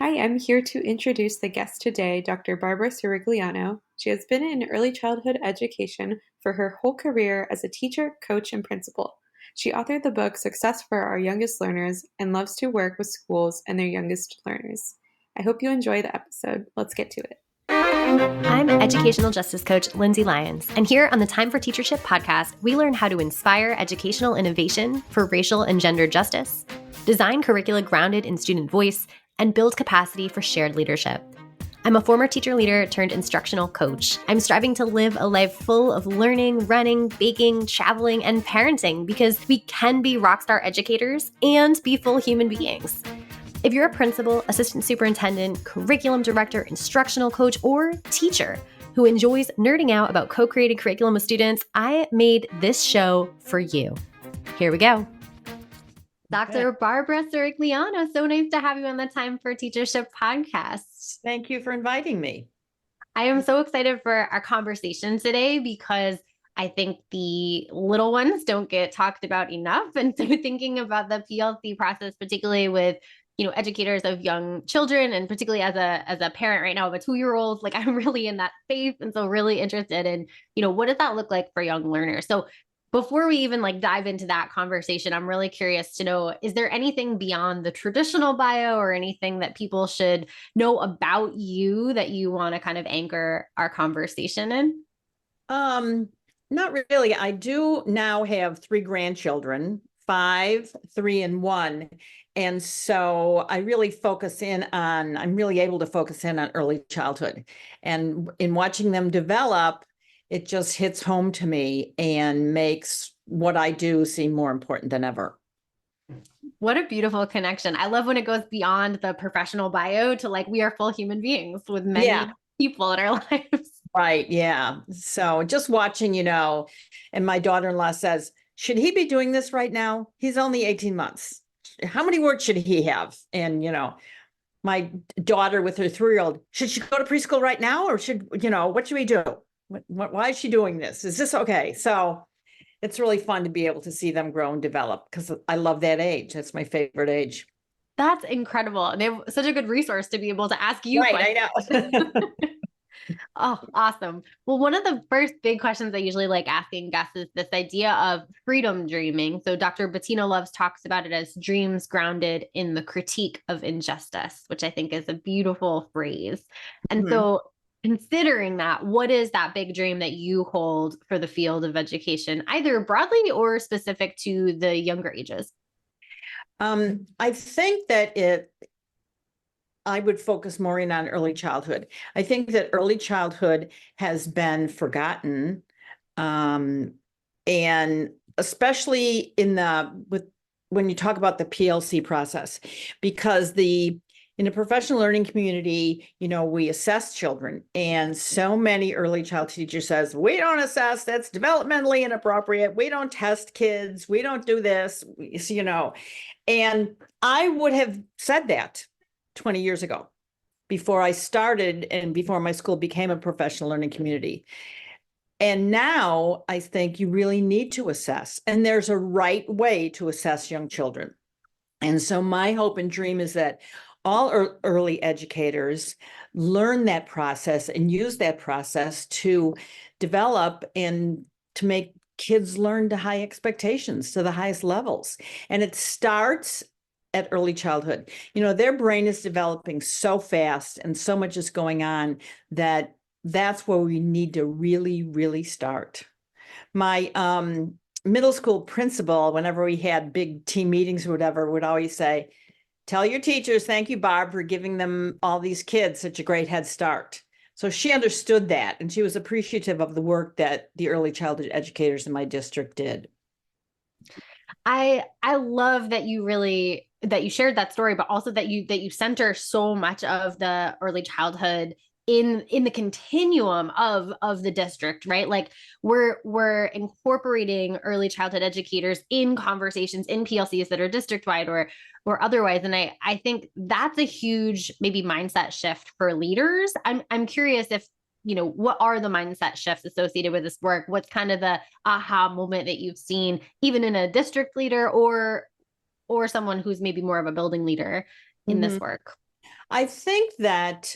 Hi, I'm here to introduce the guest today, Dr. Barbara Cirigliano. She has been in early childhood education for her whole career as a teacher, coach, and principal. She authored the book Success for Our Youngest Learners and loves to work with schools and their youngest learners. I hope you enjoy the episode. Let's get to it. I'm educational justice coach Lindsay Lyons, and here on the Time for Teachership podcast, we learn how to inspire educational innovation for racial and gender justice, design curricula grounded in student voice, and build capacity for shared leadership. I'm a former teacher leader turned instructional coach. I'm striving to live a life full of learning, running, baking, traveling, and parenting because we can be rockstar educators and be full human beings. If you're a principal, assistant superintendent, curriculum director, instructional coach, or teacher who enjoys nerding out about co-creating curriculum with students, I made this show for you. Here we go. Dr. Barbara Cirigliano, so nice to have you on the Time for Teachership podcast. Thank you for inviting me. I am so excited for our conversation today because I think the little ones don't get talked about enough. And so thinking about the PLC process, particularly with educators of young children, and particularly as a parent right now of a 2-year-old, like I'm really in that space. And so really interested in, what does that look like for young learners? So before we even dive into that conversation, I'm really curious to know, is there anything beyond the traditional bio or anything that people should know about you that you want to kind of anchor our conversation in? Not really. I do now have 3 grandchildren, 5, 3, and 1. And so I'm really able to focus in on early childhood. And in watching them develop, it just hits home to me and makes what I do seem more important than ever. What a beautiful connection. I love when it goes beyond the professional bio to we are full human beings with many people in our lives. Right. Yeah. So just watching, and my daughter-in-law says, should he be doing this right now? He's only 18 months. How many words should he have? And, my daughter with her 3-year-old, should she go to preschool right now? Or what should we do? Why is she doing this? Is this okay? So it's really fun to be able to see them grow and develop because I love that age. That's my favorite age. That's incredible. And they have such a good resource to be able to ask you questions. I know. Oh, awesome. Well, one of the first big questions I usually like asking guests is this idea of freedom dreaming. So Dr. Bettina Loves talks about it as dreams grounded in the critique of injustice, which I think is a beautiful phrase. And so considering that, what is that big dream that you hold for the field of education, either broadly or specific to the younger ages? I think that I would focus more in on early childhood. I think that early childhood has been forgotten, and especially when you talk about the PLC process, because in the professional learning community, we assess children, and so many early child teachers says, we don't assess, that's developmentally inappropriate. We don't test kids. We don't do this, and I would have said that 20 years ago before I started and before my school became a professional learning community. And now I think you really need to assess, and there's a right way to assess young children. And so my hope and dream is that all early educators learn that process and use that process to develop and to make kids learn to high expectations, to the highest levels. And it starts at early childhood. Their brain is developing so fast and so much is going on that's where we need to really, really start. My middle school principal, whenever we had big team meetings or whatever, would always say, tell your teachers, thank you, Barb, for giving them all these kids such a great head start. So she understood that, and she was appreciative of the work that the early childhood educators in my district did. I love that you shared that story, but also that you center so much of the early childhood in the continuum of the district, right? We're incorporating early childhood educators in conversations in PLCs that are district wide or otherwise. And I think that's a huge maybe mindset shift for leaders. I'm curious if what are the mindset shifts associated with this work? What's kind of the aha moment that you've seen, even in a district leader or someone who's maybe more of a building leader in this work? I think that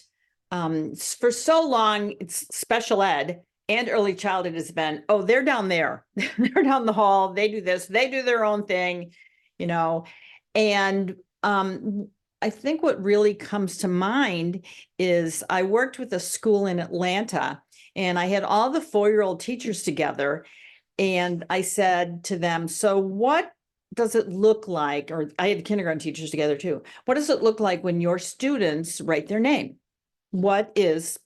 for so long, it's special ed and early childhood has been, oh, they're down there. They're down the hall. They do this. They do their own thing, you know. And I think what really comes to mind is I worked with a school in Atlanta, and I had all the 4-year-old teachers together. And I said to them, so what does it look like? Or I had kindergarten teachers together too. What does it look like when your students write their name? What is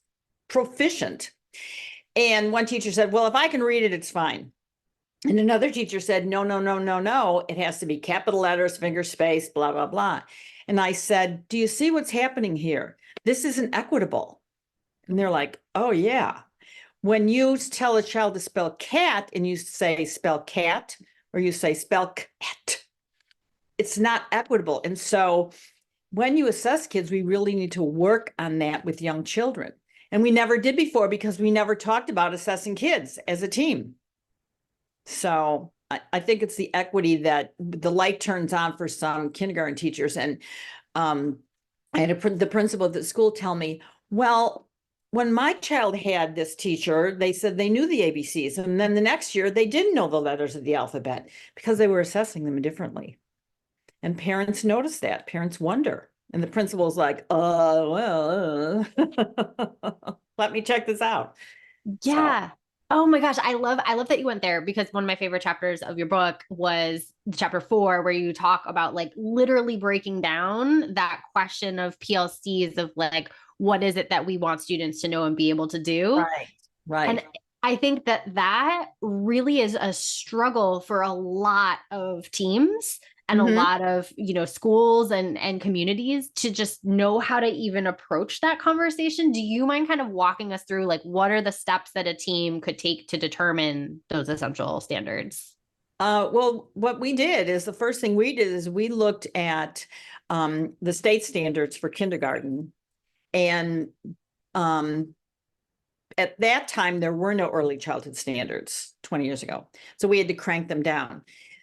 proficient? And one teacher said, well, if I can read it, it's fine. And another teacher said, no, no, no, no, no. It has to be capital letters, finger space, blah, blah, blah. And I said, do you see what's happening here? This isn't equitable. And they're like, oh, yeah. When you tell a child to spell cat and you say spell cat, or you say spell cat, it's not equitable. And so when you assess kids, we really need to work on that with young children. And we never did before because we never talked about assessing kids as a team. So I think it's the equity that the light turns on for some kindergarten teachers. And I had the principal at the school tell me, well, when my child had this teacher, they said they knew the ABCs. And then the next year, they didn't know the letters of the alphabet because they were assessing them differently. And parents notice that. Parents wonder. And the principal's like, well, let me check this out. Yeah. So. Oh my gosh. I love that you went there, because one of my favorite chapters of your book was chapter 4, where you talk about like literally breaking down that question of PLCs of like, what is it that we want students to know and be able to do? Right. Right. And I think that really is a struggle for a lot of teams and a lot of, schools and communities to just know how to even approach that conversation. Do you mind kind of walking us through, like, what are the steps that a team could take to determine those essential standards? Well, what we did is the first thing we did is we looked at the state standards for kindergarten. And at that time, there were no early childhood standards 20 years ago. So we had to crank them down.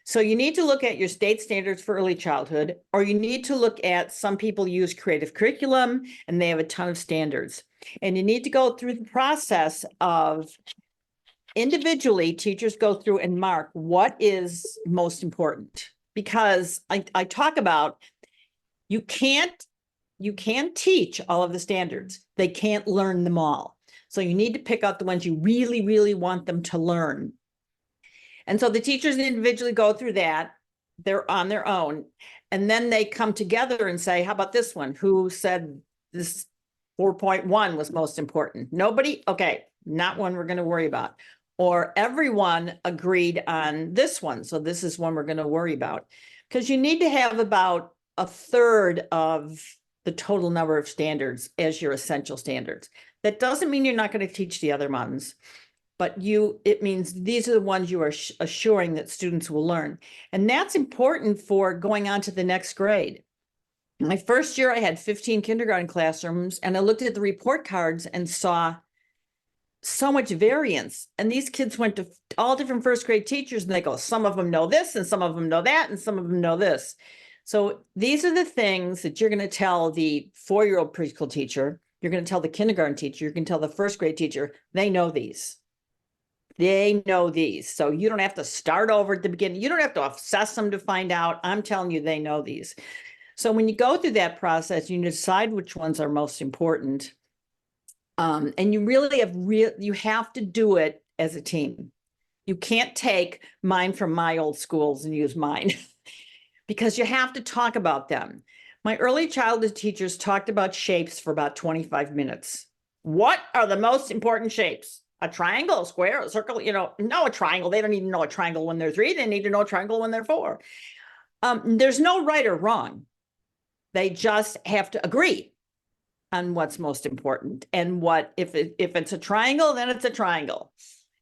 So you need to look at your state standards for early childhood, or you need to look at, some people use creative curriculum and they have a ton of standards. And you need to go through the process of individually, teachers go through and mark what is most important. Because I talk about, you can't teach all of the standards. They can't learn them all. So you need to pick out the ones you really, really want them to learn. And so the teachers individually go through that. They're on their own. And then they come together and say, how about this one? Who said this 4.1 was most important? Nobody? Okay, not one we're going to worry about. Or everyone agreed on this one. So this is one we're going to worry about. Because you need to have about a third of the total number of standards as your essential standards. That doesn't mean you're not going to teach the other ones, but it means these are the ones you are assuring that students will learn. And that's important for going on to the next grade. My first year, I had 15 kindergarten classrooms, and I looked at the report cards and saw so much variance. And these kids went to all different first grade teachers, and they go, some of them know this, and some of them know that, and some of them know this. So these are the things that you're going to tell the 4-year-old preschool teacher, you're going to tell the kindergarten teacher, you can tell the first grade teacher, they know these. They know these. So you don't have to start over at the beginning. You don't have to assess them to find out. I'm telling you, they know these. So when you go through that process, you decide which ones are most important. And you really you have to do it as a team. You can't take mine from my old schools and use mine because you have to talk about them. My early childhood teachers talked about shapes for about 25 minutes. What are the most important shapes? A triangle, a square, a circle, know a triangle. They don't even know a triangle when they're 3. They need to know a triangle when they're 4. There's no right or wrong. They just have to agree on what's most important. And if it's a triangle, then it's a triangle.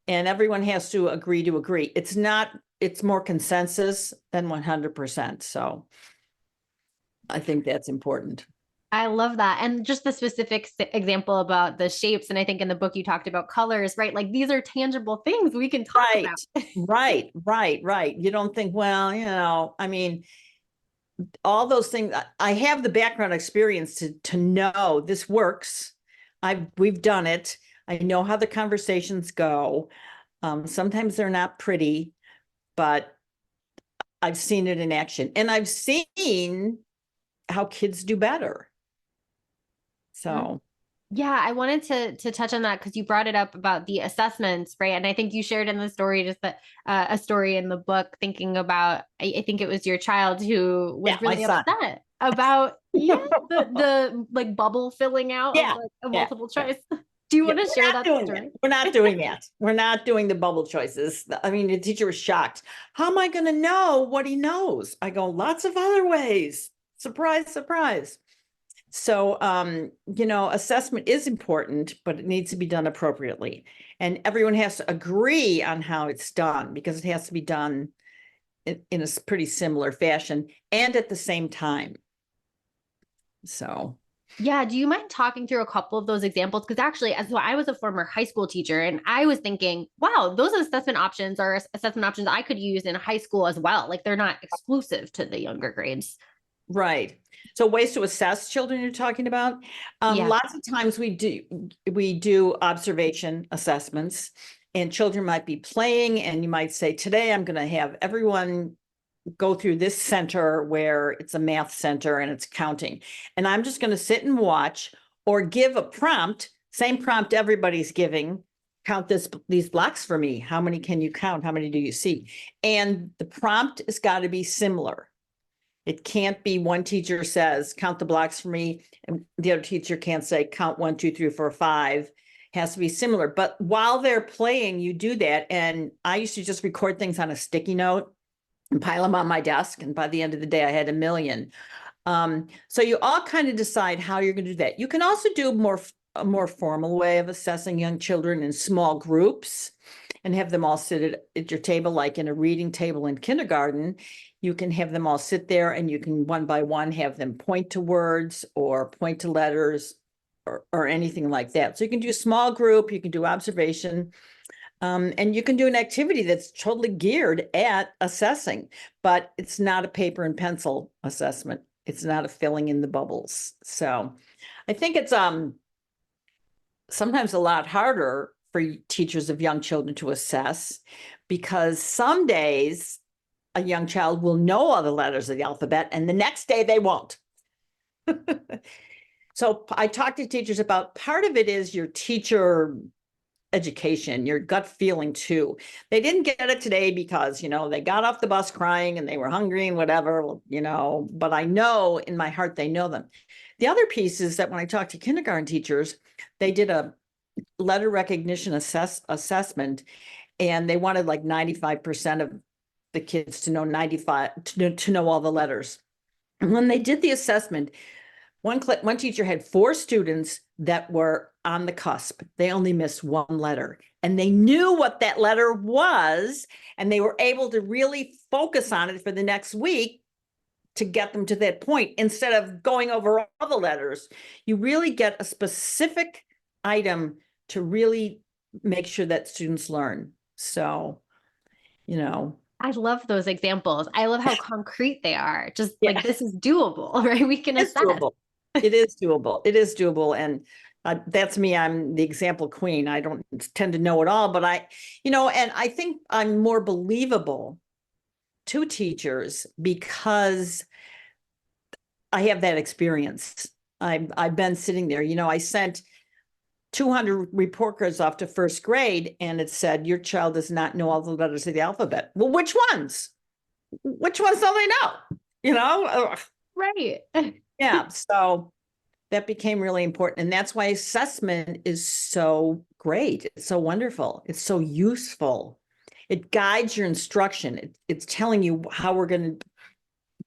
And everyone has to agree to agree. It's more consensus than 100%. So I think that's important. I love that. And just the specific example about the shapes. And I think in the book you talked about colors, right? Like these are tangible things we can talk about. Right. You don't think, well, I mean, all those things. I have the background experience to know this works. We've done it. I know how the conversations go. Sometimes they're not pretty, but I've seen it in action, and I've seen how kids do better. So Yeah, I wanted to touch on that because you brought it up about the assessments, right? And I think you shared in the story just that a story in the book thinking about I think it was your child who was yeah, my really son. upset about the like bubble filling out of Yeah, like a yeah, multiple yeah. choice. Do you Yeah, want to we're share not that doing that. story? We're not doing that. We're not doing the bubble choices. I mean, the teacher was shocked. How am I going to know what he knows? I go, lots of other ways. Surprise, surprise. So, assessment is important, but it needs to be done appropriately. And everyone has to agree on how it's done because it has to be done in a pretty similar fashion and at the same time. So, Yeah, do you mind talking through a couple of those examples? Because actually, so I was a former high school teacher, and I was thinking, wow, those assessment options are assessment options I could use in high school as well. Like they're not exclusive to the younger grades. right. So ways to assess children you're talking about. Yeah. Lots of times we do observation assessments, and children might be playing, and you might say, today I'm going to have everyone go through this center where it's a math center and it's counting. And I'm just going to sit and watch or give a prompt, same prompt everybody's giving. Count these blocks for me. How many can you count? How many do you see? And the prompt has got to be similar. It can't be one teacher says, count the blocks for me, and the other teacher can't say, count 1, 2, 3, 4, 5. It has to be similar. But while they're playing, you do that. And I used to just record things on a sticky note and pile them on my desk. And by the end of the day, I had 1,000,000. So you all kind of decide how you're going to do that. You can also do a more formal way of assessing young children in small groups and have them all sit at your table, like in a reading table in kindergarten. You can have them all sit there and you can one by one have them point to words or point to letters or anything like that. So you can do a small group, you can do observation. And you can do an activity that's totally geared at assessing, but it's not a paper and pencil assessment. It's not a filling in the bubbles. So I think it's sometimes a lot harder for teachers of young children to assess because some days a young child will know all the letters of the alphabet and the next day they won't. So I talk to teachers about part of it is your teacher education, your gut feeling too. They didn't get it today because, they got off the bus crying and they were hungry and whatever, but I know in my heart they know them. The other piece is that when I talk to kindergarten teachers, they did a letter recognition assessment and they wanted like 95% of the kids to know 95 to know all the letters. And when they did the assessment, one teacher had 4 students that were on the cusp. They only missed 1 letter and they knew what that letter was. And they were able to really focus on it for the next week to get them to that point. Instead of going over all the letters, you really get a specific item to really make sure that students learn. So, I love those examples. I love how concrete they are. Just yeah, like this is doable, right? We can it's assess. doable. It is doable. It is doable. And that's me. I'm the example queen. I don't tend to know it all, but and I think I'm more believable to teachers because I have that experience. I've been sitting there. I sent 200 report cards off to first grade, and it said your child does not know all the letters of the alphabet. Well, which ones? Which ones don't they know? Right. Yeah. So that became really important. And that's why assessment is so great. It's so wonderful. It's so useful. It guides your instruction. It's telling you how we're going to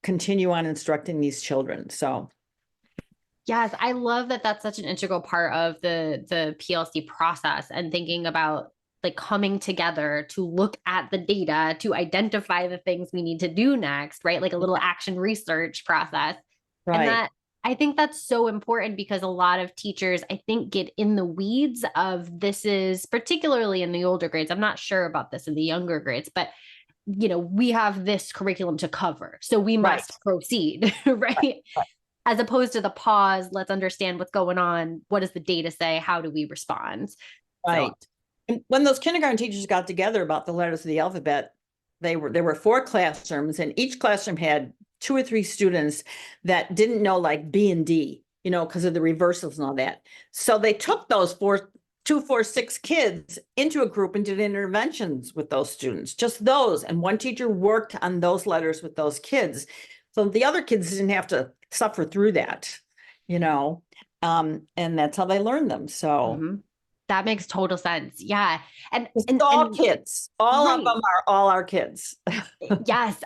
continue on instructing these children. So Yes, I love that that's such an integral part of the PLC process and thinking about like coming together to look at the data to identify the things we need to do next, right? Like a little action research process. And right. that I think that's so important because a lot of teachers, I think, get in the weeds of this is particularly in the older grades. I'm not sure about this in the younger grades, but we have this curriculum to cover, so we Right. must proceed, right? Right. As opposed to the pause, let's understand what's going on. What does the data say? How do we respond? Right. So, And when those kindergarten teachers got together about the letters of the alphabet, there were 4 classrooms, and each classroom had 2 or 3 students that didn't know like B and D, because of the reversals and all that. So they took those 2, 4, 6 kids into a group and did interventions with those students, just those. And one teacher worked on those letters with those kids. So the other kids didn't have to suffer through that, and that's how they learned them. So mhm. That makes total sense. Yeah. And it's and all and kids, all of right. them are all our kids. Yes,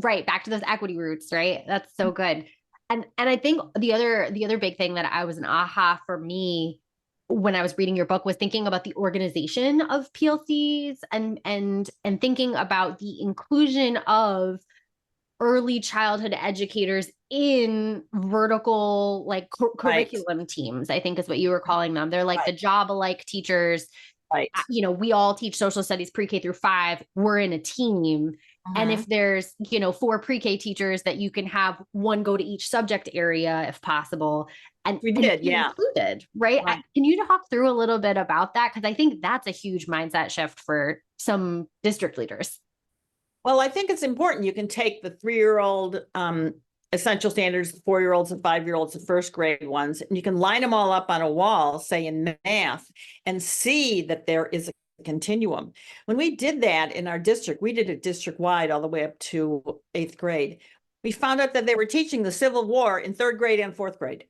right, back to those equity roots, right? That's so good. And I think the other big thing that I was an aha for me when I was reading your book was thinking about the organization of PLCs and thinking about the inclusion of early childhood educators in vertical like Right, curriculum teams, I think is what you were calling them. They're like right, the job alike teachers. right. We all teach social studies pre-K through 5. We're in a team. And Mhm. if there's, 4 pre-K teachers, that you can have one go to each subject area if possible We and did, be yeah. included, right? Right. Can you talk through a little bit about that? Because I think that's a huge mindset shift for some district leaders. Well, I think it's important. You can take the 3-year-old essential standards, the 4-year-olds and 5-year-olds, the first grade ones, and you can line them all up on a wall, say in math, and see that there is a continuum. When we did that in our district, we did it district wide all the way up to 8th grade. We found out that they were teaching the Civil War in 3rd grade and 4th grade.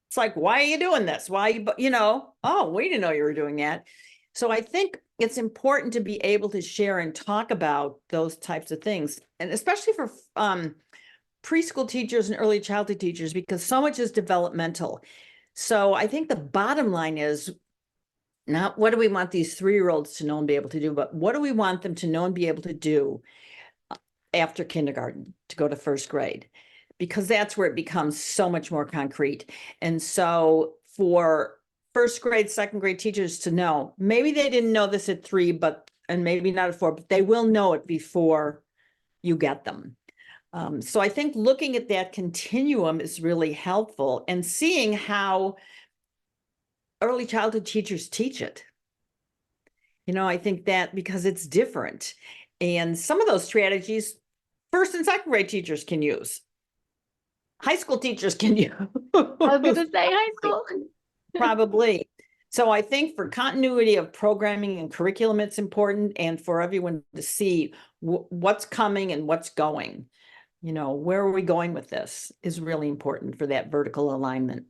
It's like, why are you doing this? Why, oh, we didn't know you were doing that. So I think it's important to be able to share and talk about those types of things, and especially for preschool teachers and early childhood teachers, because so much is developmental. So I think the bottom line is not what do we want these 3-year-olds to know and be able to do, but what do we want them to know and be able to do after kindergarten to go to 1st grade, because that's where it becomes so much more concrete. And so for 1st grade, 2nd grade teachers to know, maybe they didn't know this at 3, and maybe not at 4, but they will know it before you get them. So I think looking at that continuum is really helpful, and seeing how early childhood teachers teach it. I think that because it's different, and some of those strategies 1st and 2nd grade teachers can use. High school teachers can use. I was going to say high school. Probably. So I think for continuity of programming and curriculum, it's important, and for everyone to see what's coming and what's going. Where are we going with this is really important for that vertical alignment.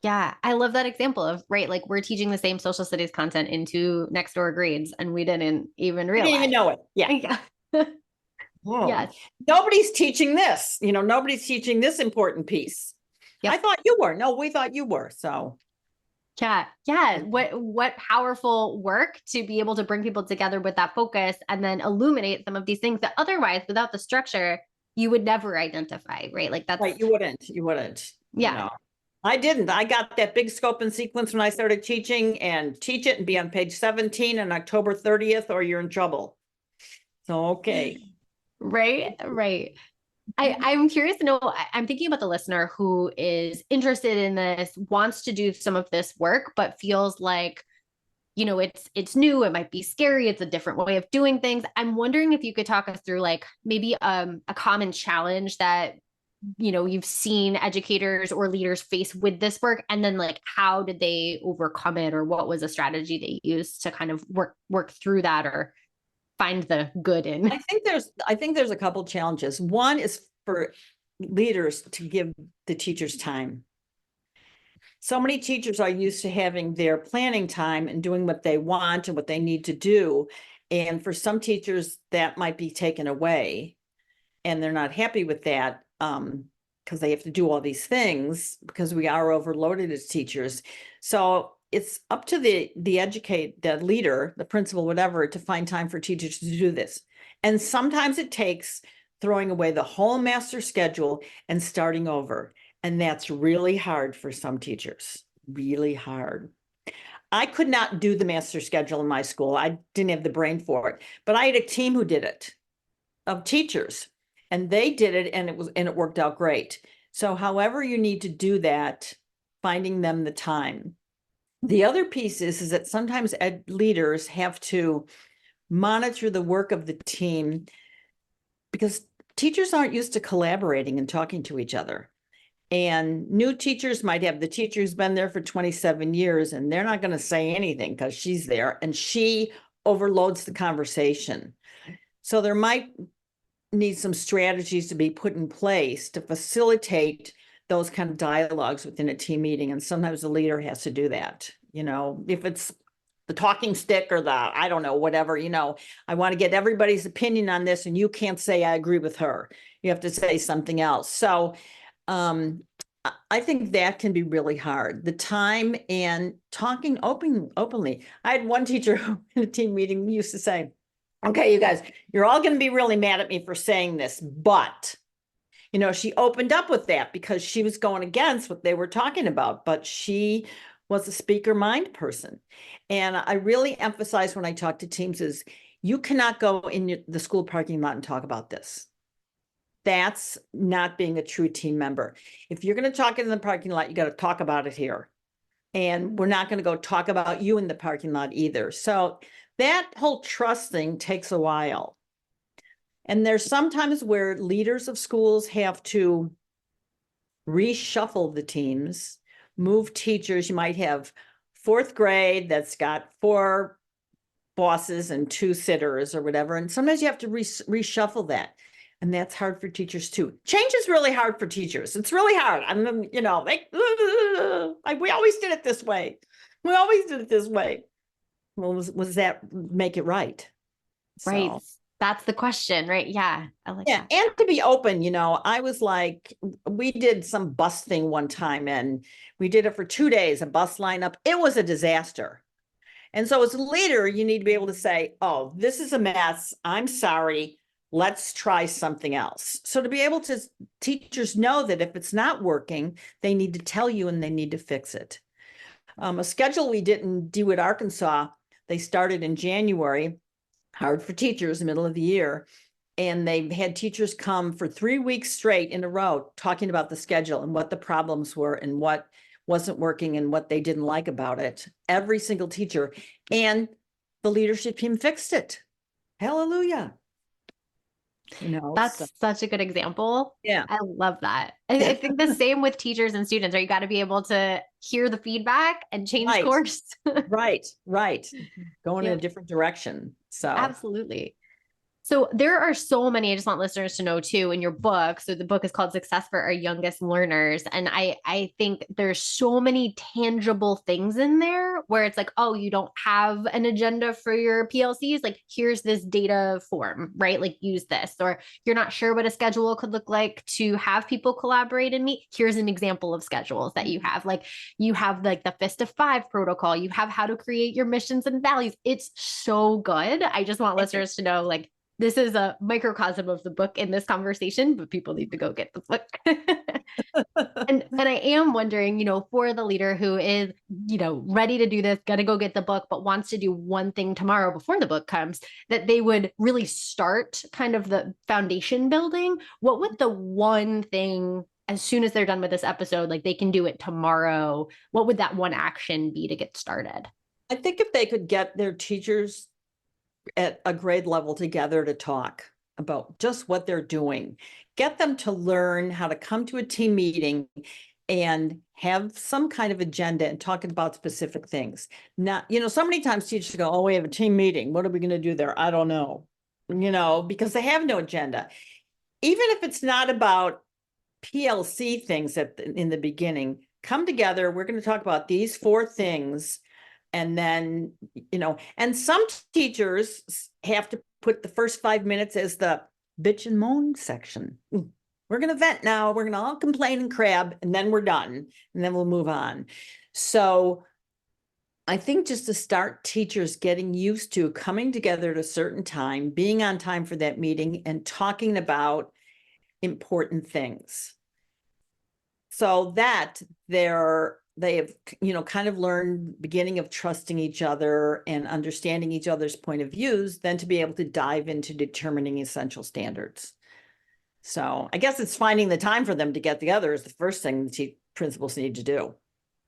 Yeah, I love that example of, right, like we're teaching the same social studies content into next door grades and we didn't even We didn't realize. even know it. Yeah. Yeah. Oh. Yes. Nobody's teaching this. Nobody's teaching this important piece. Yep. I thought you were. No, we thought you were. So Yeah. Yeah. What powerful work to be able to bring people together with that focus and then illuminate some of these things that otherwise, without the structure, you would never identify, right? Like that's right. You wouldn't. Yeah. I didn't. I got that big scope and sequence when I started teaching, and teach it and be on page 17 on October 30th, or you're in trouble. So, okay. Right. I'm curious to know, I'm thinking about the listener who is interested in this, wants to do some of this work, but feels like, it's new, it might be scary, it's a different way of doing things. I'm wondering if you could talk us through like maybe a common challenge that, you've seen educators or leaders face with this work, and then like how did they overcome it, or what was a strategy they used to kind of work through that or find the good in. I think there's a couple challenges. One is for leaders to give the teachers time. So many teachers are used to having their planning time and doing what they want and what they need to do. And for some teachers, that might be taken away, and they're not happy with that, because they have to do all these things because we are overloaded as teachers. So it's up to the leader, the principal, whatever, to find time for teachers to do this. And sometimes it takes throwing away the whole master schedule and starting over. And that's really hard for some teachers, really hard. I could not do the master schedule in my school. I didn't have the brain for it, but I had a team who did it. of teachers, and they did it, and it worked out great. So however you need to do that, finding them the time. The other piece is that sometimes leaders have to monitor the work of the team, because teachers aren't used to collaborating and talking to each other. And new teachers might have the teacher who's been there for 27 years, and they're not going to say anything because she's there and she overloads the conversation. So there might need some strategies to be put in place to facilitate those kind of dialogues within a team meeting. And sometimes the leader has to do that. If it's the talking stick or I don't know, whatever, I want to get everybody's opinion on this, and you can't say, I agree with her. You have to say something else. So I think that can be really hard. The time and talking openly. I had one teacher in a team meeting used to say, okay, you guys, you're all going to be really mad at me for saying this, but, she opened up with that because she was going against what they were talking about, but she was a speaker mind person. And I really emphasize when I talk to teams is you cannot go in the school parking lot and talk about this. That's not being a true team member. If you're going to talk in the parking lot, you got to talk about it here. And we're not going to go talk about you in the parking lot either. So that whole trust thing takes a while. And there's sometimes where leaders of schools have to reshuffle the teams, move teachers. You might have fourth grade that's got 4 bosses and 2 sitters or whatever. And sometimes you have to reshuffle that. And that's hard for teachers too. Change is really hard for teachers. It's really hard. We always did it this way. We always did it this way. Well, was that make it right? Right. So, that's the question, right? Yeah. I like that. and to be open, I was like, we did some bus thing one time, and we did it for 2 days, a bus lineup. It was a disaster. And so as a leader, you need to be able to say, oh, this is a mess. I'm sorry. Let's try something else. So to be able to, teachers know that if it's not working, they need to tell you and they need to fix it. A schedule we didn't do at Arkansas, they started in January, hard for teachers, middle of the year. And they had teachers come for 3 weeks straight in a row talking about the schedule and what the problems were and what wasn't working and what they didn't like about it. Every single teacher. And the leadership team fixed it. Hallelujah. That's such a good example. Yeah. I love that. I think the same with teachers and students, right? You got to be able to hear the feedback and change course. Right. Go in a different direction. So absolutely. So there are so many, I just want listeners to know too, in your book. So the book is called Success for Our Youngest Learners. And I think there's so many tangible things in there where it's like, oh, you don't have an agenda for your PLCs. Like, here's this data form, right? Like, use this. Or you're not sure what a schedule could look like to have people collaborate and meet. Here's an example of schedules that you have. Like, you have like the Fist of 5 protocol. You have how to create your missions and values. It's so good. I just want listeners to know, like, this is a microcosm of the book in this conversation, but people need to go get the book. and I am wondering, for the leader who is, ready to do this, got to go get the book, but wants to do one thing tomorrow before the book comes, that they would really start kind of the foundation building. What would the one thing, as soon as they're done with this episode, like they can do it tomorrow, what would that one action be to get started? I think if they could get their teachers at a grade level together to talk about just what they're doing, get them to learn how to come to a team meeting and have some kind of agenda and talking about specific things. Not, so many times teachers go, oh, we have a team meeting. What are we going to do there? I don't know, because they have no agenda. Even if it's not about PLC things in the beginning, come together. We're going to talk about these 4 things. And then, and some teachers have to put the first 5 minutes as the bitch and moan section. We're going to vent now. We're going to all complain and crab, and then we're done. And then we'll move on. So I think just to start teachers getting used to coming together at a certain time, being on time for that meeting, and talking about important things. So that their they have, kind of learned beginning of trusting each other and understanding each other's point of views, then to be able to dive into determining essential standards. So I guess it's finding the time for them to get together is the first thing the principals need to do.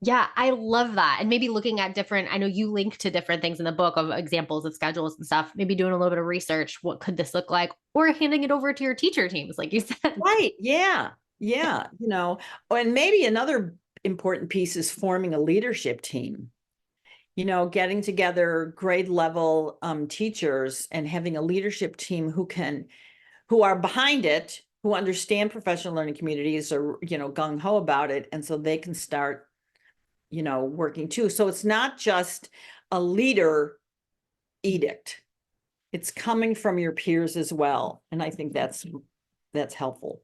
Yeah, I love that. And maybe looking at different, I know you link to different things in the book of examples of schedules and stuff, maybe doing a little bit of research. What could this look like? Or handing it over to your teacher teams, like you said. Right. Yeah. Yeah. And maybe another important piece is forming a leadership team. Getting together grade level teachers and having a leadership team who are behind it, who understand professional learning communities, or gung ho about it, and so they can start working too. So it's not just a leader edict, it's coming from your peers as well, and I think that's helpful.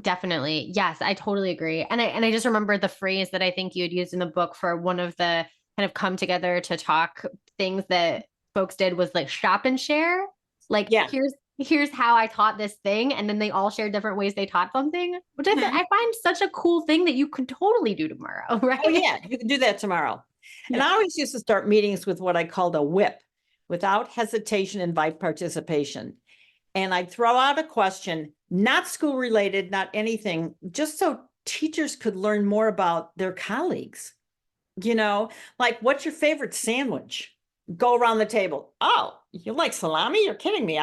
Definitely. Yes, I totally agree. And I just remember the phrase that I think you had used in the book for one of the kind of come together to talk things that folks did was like shop and share. Like, Yeah. here's how I taught this thing. And then they all shared different ways they taught something, which I find such a cool thing that you could totally do tomorrow, right? Oh yeah, you can do that tomorrow. And I always used to start meetings with what I called a whip: without hesitation, invite participation. And I'd throw out a question, not school related, not anything, just so teachers could learn more about their colleagues. Like, what's your favorite sandwich? Go around the table. Oh, you like salami? You're kidding me.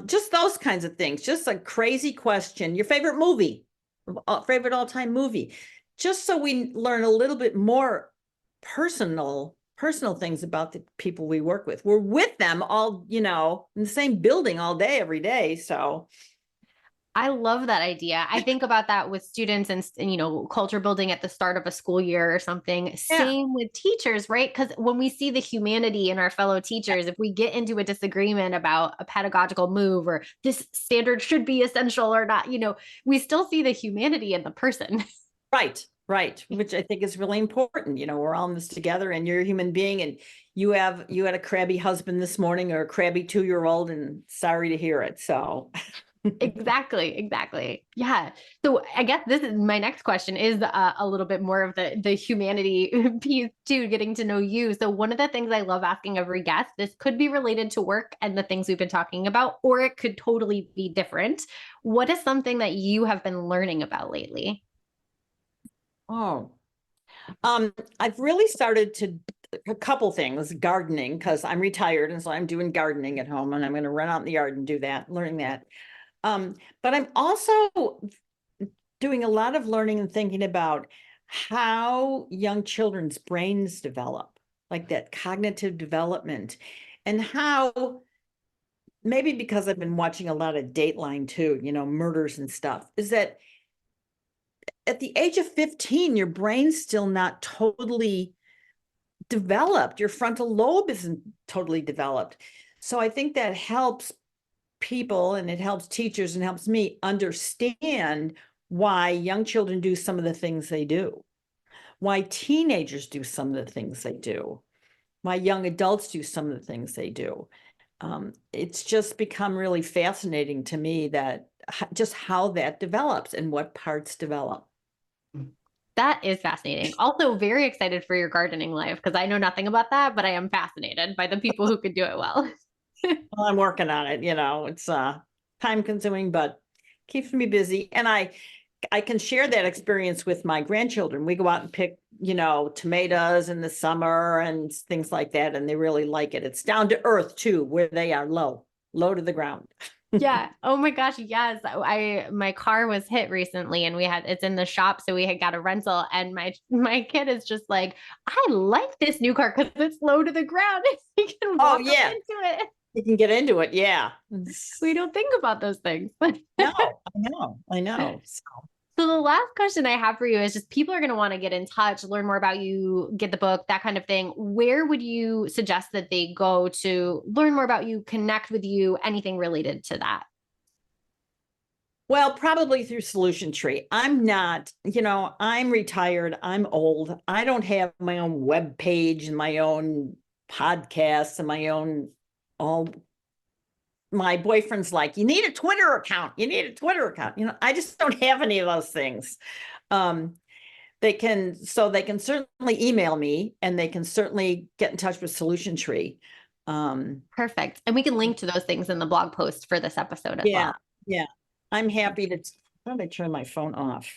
Just those kinds of things. Just a crazy question. Your favorite movie, favorite all-time movie, just so we learn a little bit more personal things about the people we work with. We're with them all, in the same building all day, every day. So I love that idea. I think about that with students and culture building at the start of a school year or something. Yeah. Same with teachers, right? Because when we see the humanity in our fellow teachers, if we get into a disagreement about a pedagogical move or this standard should be essential or not, we still see the humanity in the person. Right. Which I think is really important. We're all in this together, and you're a human being, and you had a crabby husband this morning, or a crabby 2-year-old, and sorry to hear it. So Exactly. Yeah. So I guess this is my next question is a little bit more of the humanity piece too, getting to know you. So one of the things I love asking every guest, this could be related to work and the things we've been talking about, or it could totally be different. What is something that you have been learning about lately? Oh, I've really started a couple things, gardening, because I'm retired, and so I'm doing gardening at home, and I'm going to run out in the yard and do that, learning that. But I'm also doing a lot of learning and thinking about how young children's brains develop, like that cognitive development, and how, maybe because I've been watching a lot of Dateline too, murders and stuff, is that at the age of 15, your brain's still not totally developed. Your frontal lobe isn't totally developed. So I think that helps people, and it helps teachers, and helps me understand why young children do some of the things they do, why teenagers do some of the things they do, why young adults do some of the things they do. It's just become really fascinating to me that just how that develops and what parts develop. That is fascinating. Also very excited for your gardening life, because I know nothing about that, but I am fascinated by the people who could do it well. Well, I'm working on it. It's time consuming, but keeps me busy. And I can share that experience with my grandchildren. We go out and pick, tomatoes in the summer and things like that, and they really like it. It's down to earth too, where they are low to the ground. Yeah. Oh my gosh. Yes. My car was hit recently, and it's in the shop. So we had got a rental, and my kid is just like, I like this new car because it's low to the ground. He can walk up into it. You can get into it. Yeah. We don't think about those things. No, I know. So the last question I have for you is just, people are going to want to get in touch, learn more about you, get the book, that kind of thing. Where would you suggest that they go to learn more about you, connect with you, anything related to that? Well, probably through Solution Tree. I'm not, I'm retired. I'm old. I don't have my own web page and my own podcasts and my own my boyfriend's like, you need a Twitter account. I just don't have any of those things. they can certainly email me, and they can certainly get in touch with Solution Tree. Perfect. And we can link to those things in the blog post for this episode as well. Yeah. I'm happy to, how did I turn my phone off?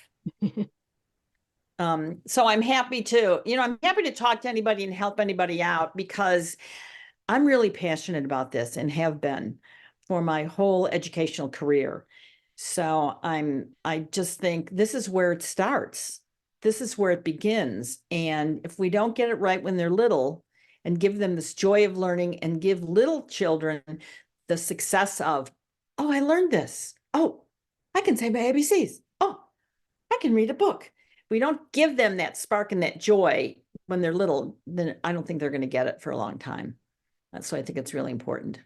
So I'm happy to, I'm happy to talk to anybody and help anybody out, because I'm really passionate about this and have been for my whole educational career. So I just think this is where it starts. This is where it begins. And if we don't get it right when they're little and give them this joy of learning, and give little children the success of, oh, I learned this. Oh, I can say my ABCs. Oh, I can read a book. We don't give them that spark and that joy when they're little, then I don't think they're going to get it for a long time. That's why I think it's really important.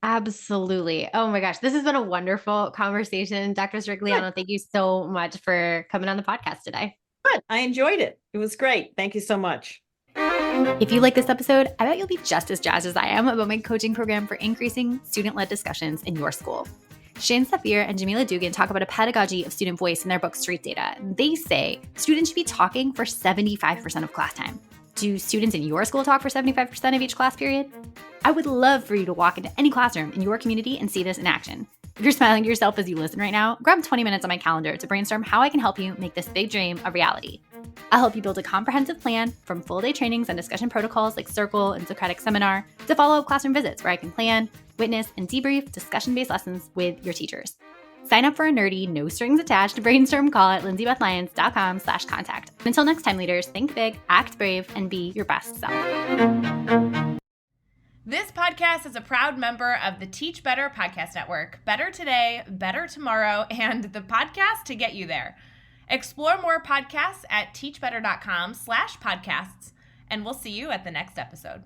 Absolutely. Oh my gosh. This has been a wonderful conversation. Dr. Cirigliano, thank you so much for coming on the podcast today. Good. I enjoyed it. It was great. Thank you so much. If you like this episode, I bet you'll be just as jazzed as I am about my coaching program for increasing student-led discussions in your school. Shane Safir and Jamila Dugan talk about a pedagogy of student voice in their book, Street Data. They say students should be talking for 75% of class time. Do students in your school talk for 75% of each class period? I would love for you to walk into any classroom in your community and see this in action. If you're smiling to yourself as you listen right now, grab 20 minutes on my calendar to brainstorm how I can help you make this big dream a reality. I'll help you build a comprehensive plan, from full-day trainings and discussion protocols like Circle and Socratic Seminar to follow-up classroom visits where I can plan, witness, and debrief discussion-based lessons with your teachers. Sign up for a nerdy, no-strings-attached brainstorm call at lindsaybethlyons.com/contact. Until next time, leaders, think big, act brave, and be your best self. This podcast is a proud member of the Teach Better Podcast Network. Better today, better tomorrow, and the podcast to get you there. Explore more podcasts at teachbetter.com/podcasts, and we'll see you at the next episode.